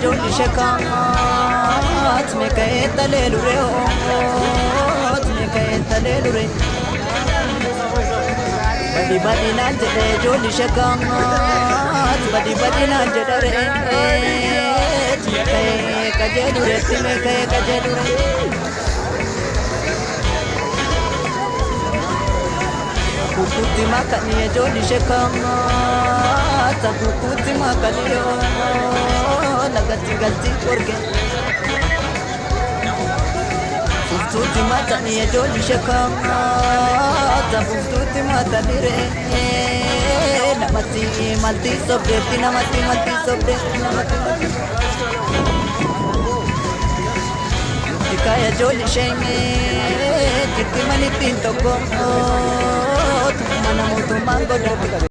جولي شكات مكايت ليلوريوت مكايت ليلوري بدي بدي نانجي جولي شكات بدي بدي نانجي دريت مكاي كجلوري مكاي كجلوري Kukuti makani ya joli shekama ta kukuti makani yo nagati gati korge Fututi makani ya joli shekama ta fututi makani re namati malti sobre namati malti sobre namati Dikaya joli shenge Kiti mani tinto ko Mana mutu mango